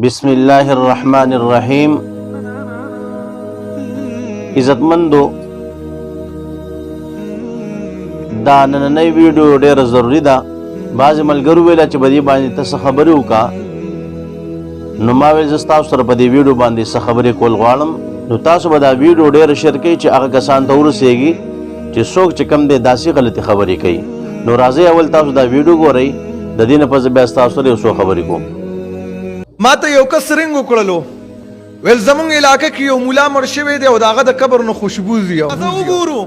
بسم الله الرحمن الرحیم. عزتمندو، دا نننۍ ویډیو ډېره ضروری ده. بعضې ملګرو ویله چې په دې باندې ته څه خبرې وکړه، نو ما ویل زه ستاسو سره په دې ویډیو باندې څه خبرې کول غواړم. نو تاسو به دا ویډیو ډېره شیر کړئ چې هغه کسان ته ورسیږي چې څوک چې کوم دی داسې غلطې خبرې کوي. نو راځئ اول تاسو دا ویډیو ګورئ، د دې نه پس بیا ستاسو سره یو څو خبرې کوم. ما ته یو کس رنګ وکړلو، ویل زمونږ علاقه کې یو مولا مړ شوی دی او د هغه د قبر نه خوشبو ځي. زه وګورو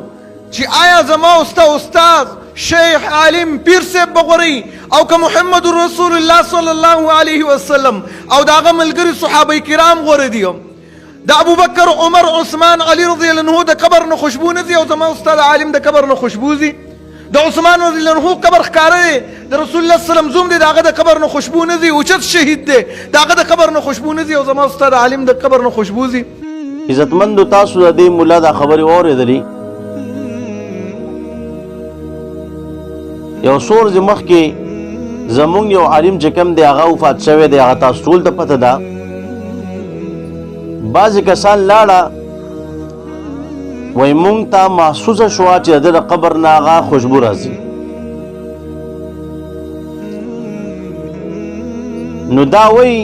چې آیا زما استاد شیخ عالم پیر صاحب بغوري او که محمد رسول الله صلی الله علیه وسلم او د هغه ملګري صحابه کرام غوره دي. د ابوبکر عمر عثمان علی رضی الله عنه د قبر نه خوشبو نه ځي او زما استاد عالم د قبر نه خوشبو ځي. د عثمان رضی الله عنه قبر ښکاره دی، د رسول الله صلی الله علیه وسلم زوم دی، د هغه د قبر نه خوشبو نه ځي. اوچت شهید دی، د هغه د قبر نه خوشبو نه ځي او زما استاد عالم د قبر نه خوشبو ځي. عزتمندو، تاسو د دې مولا دا خبرې واورېدلې. یو څو ورځې مخکې زمونږ یو عالم چې کوم دی هغه وفات شوی دی، هغه تاسو ټول ته پته ده. بعضې کسان لاړه وایي مونږ ته محسوسه شوه چې د ده د قبر نه هغه خوشبو راځي. نو دا وایي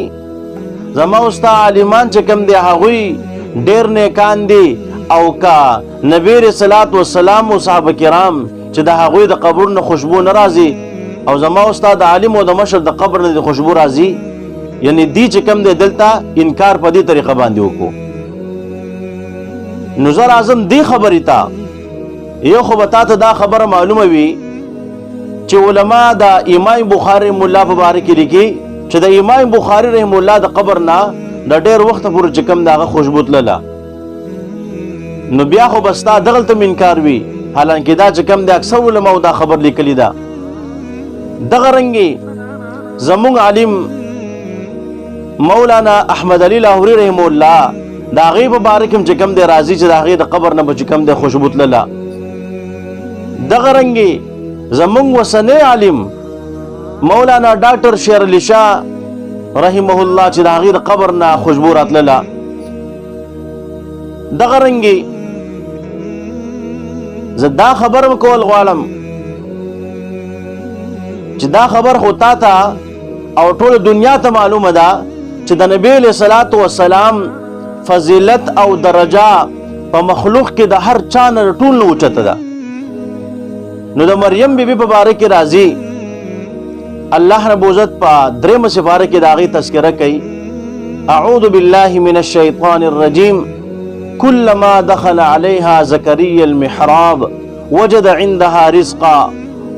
زما ستا عالمان چې کوم دی هغوی ډېر نیکان دي، او که نبی علیه الصلاة والسلام او صحابه کرام چې د هغوی د قبر نه خوشبو نه راځي او زما استاد عالم او د مشر د قبر نه د خوشبو راځي، یعنی دی چې کوم دی دلته انکار په دې طریقه باندې وکړو. نو زه راځم دې خبرې ته. یو خو به تا ته دا خبره معلومه وي چې علما د امام بخاري رحم الله په باره کې لیکي چې د امام بخاري رحم الله د قبر نه د ډېر وخته پورې چې کوم د هغه خوشبو تلله، نو بیا خو به ستا دغلته انکار وي، حالانکې دا چې کوم د اکثر علماو دا خبر لیکلي ده. دغه رنګې زمونږ عالم مولانا احمد علي لاهوري رحم الله د هغې په باره کې چې کوم دی راځي چې د هغې د قبر نه به چې کوم دی خوشبو تلله. دغه رنګې زمونږ وسنی عالم مولانا ډاکټر شیر علي شاه رحمه الله چې د هغې د قبر نه خوشبو راتلله. دغه رنګې زه دا خبر کول غواړم چې دا خبر خو تا ته او ټول دنیا ته معلومه ده چې د نبی علیه الصلاة والسلام فضیلت او درجه په مخلوق کې د هر چا نه ټول نه اوچته ده. نو د مریم بیبي په باره کې راځي، الله رب عزت په درېمه سپاره کې د هغې تذکره کوي: اعوذ بالله من الشیطان الرجیم كلما دخل عليها زكريا المحراب وجد عندها رزقا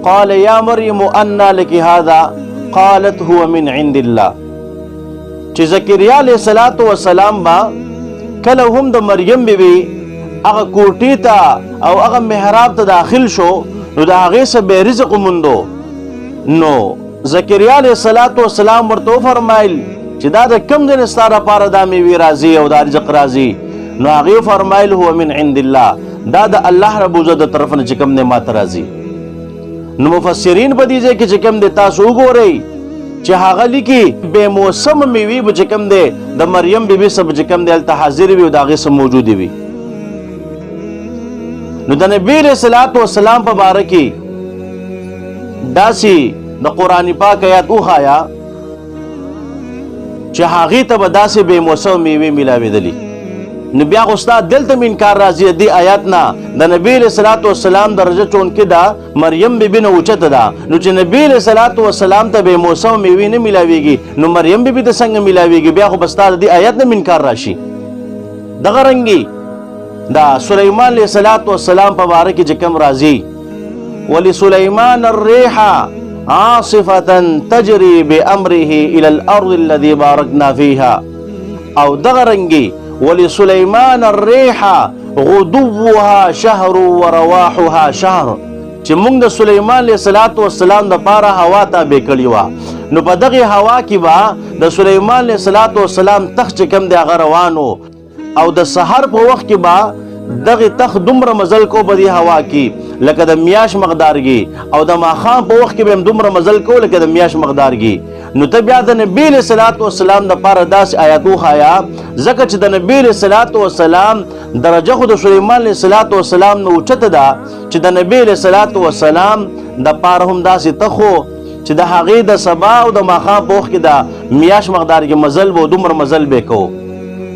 قال يا مريم أنى لك هذا قالت هو من عند الله. چې زکریا علیه الصلاة والسلام با کله هم د مریم بیبي هغه کوټې ته او هغه محراب ته داخل شو، نو د هغې څه بې رزق وموندو. نو زکریا علیه الصلاة والسلام ورته وفرمایل چې دا د کوم ځای نه ستا دپاره دا میوې راځي او دا رزق راځي؟ نو هغې فرمایل هو من عند الله، دا د الله رب عزت د طرف نه چې کوم دی ماته راځي. نو مفسرین په دې ځای کې چې کوم دی تاسو وګورئ چې هغه لیکي بې موسمه میوې به چې کوم دی د مریم بیبي څه به چې کوم دی هلته حاضرې وي او د هغې څه موجودې وي. نو د نبي علیه الصلاة والسلام په باره کې داسې د قرآن پاک آیات وښایه چې هغې ته به داسې بې موسمه میوې میلاوېدلي. نو بیا خو ستا دلته م انکار راځي دې آیات نه. د نبي علیه الصلاة والسلام درجه چونکې ده مریم بیبي نه اوچته ده، نو چې نبي علیه الصلاة والسلام ته بې موسمه میوې نه میلاویږي، نو مریم بیبي ته څنګه میلاویږي؟ بیا خو به ستا د دې آیات نه م انکار راشي. دغه رنګې دا سلیمان علیه الصلاة والسلام په باره کې چې کوم راځي: ولسلیمان الریح عاصفة تجري بأمره إلى الأرض الذي باركنا فيها. او دغه رنګې ولسلیمان الریح غدوها شهر ورواحها شهر، چې موږ د سلیمان علیه الصلاة والسلام دپاره هوا تابع کړې وه، نو په دغې هوا کې به د سلیمان علیه الصلاة والسلام تخت چې کوم دی هغه روان و، او د سحر په وخت کې به دغه تخت دومره مزل کو په دې هوا کې لکه د میاش مقدارګي، او د ماښام په وخت کې به هم دومره مزل کو لکه د میاش مقدارګي. نو ته بیا د نبی علیہ الصلوۃ والسلام د پاره داسې آیات وخایا ځکه چې د نبی علیہ الصلوۃ والسلام درجه خو د سليمان علیہ الصلوۃ والسلام نو اوچته ده چې د نبی علیہ الصلوۃ والسلام د پاره هم داسې تخو چې د هغې د سبا او د ماښام په وخت کې د میاشت مقدار کې مزل به دومره مزل به کو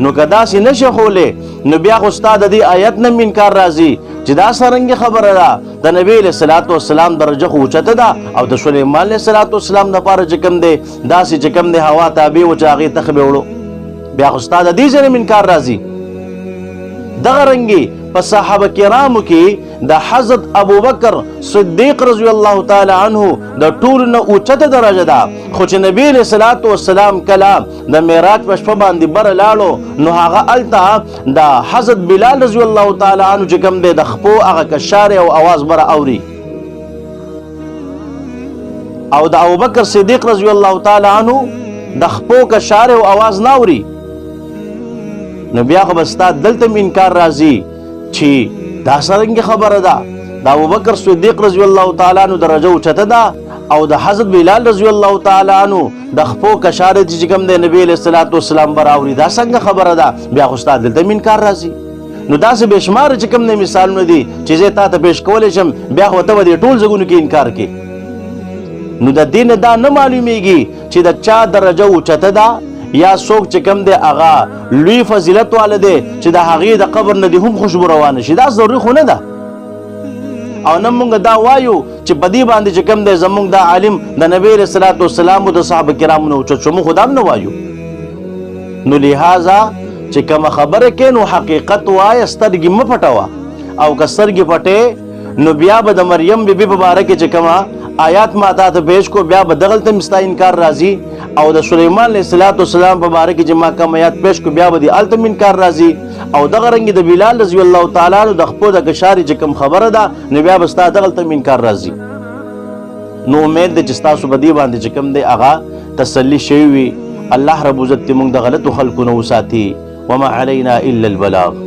نو که داسې نشي خولی نو بیا خو ستا د دې آیت نه انکار راځي چې دا څرنګه خبره ده د نبی علیہ الصلوۃ والسلام درجه خو اوچته ده او د سلیمان علیہ الصلوۃ والسلام دپاره چې کوم دی داسې چې کوم دی هوا تابع و چې هغې تخ به وړو بیا خو ستا د دې ځای نه انکار راځي دغه رنګې په صحابه کرامو کې د حضرت ابوبکر صدیق رضی الله تعالی عنه د ټولو نه اوچته درجه ده خو چې نبی علیہ الصلوۃ والسلام کله د معراج په شپه باندې بره لاړو نو هغه هلته د حضرت بلال رضی الله تعالی عنه چې کوم دی د خپو هغه کشارې او اواز بره اوري او د ابوبکر صدیق رضی الله تعالی عنه د خپو کشارې او اواز نه اوري نو بیا خو به ستا دلته انکار راځي چې دا څرنګه خبره ده د ابوبکر صدیق رضی الله تعالی عنہ درجه اوچته ده او د حضرت بلال رضی الله تعالی عنہ د خپو کشاره چې کوم د نبی علیہ الصلوۃ والسلام براوري دا څنګه خبره ده بیا خو ستا دلته انکار راځي نو داسې بشمار چې کوم د مثالونه دي چې زه تا ته پیش کولی شم بیا خو ته به د ټول ځایونو کې انکار کې نو د دین دا نه معلومیږي چې د چا درجه اوچته ده یا څوک چې کوم دی هغه لوی فضیلت واله دی چې د هغې د قبر نه دې هم خوشبو روانه شي دا ضروري خو نه ده او نه مونږ دا وایو چې په دې باندې چې کوم دی زمونږ دا عالم د نبی علیہ الصلوۃ والسلام او د صحابه کرامو نه اوچت شو مونږ خو دا هم نه وایو نو لہذا چې کومه خبره کې نو حقیقت وایه سترګې مه پټوه او که سترګې پټې نو بیا به د مریم بیبي په باره کې چې کومه آیات ما تا ته پیش کو بیا به دغلته مستا انکار راځي او د سلیمان علیہ الصلوۃ والسلام په باره کې چې ما کوم آیات پیش کو بیا به د الته انکار راځي او دغه رنګ د بلال رضی الله تعالی عنہ د خپو د کشاري چې کوم خبره ده نو بیا به ستا دغلته انکار راځي نو امید ده چې تاسو په دې باندې چې کوم دی هغه تسلی شوی وي الله رب عزت موږ د غلطو خلکو نه وساتي وما علينا الا البلاغ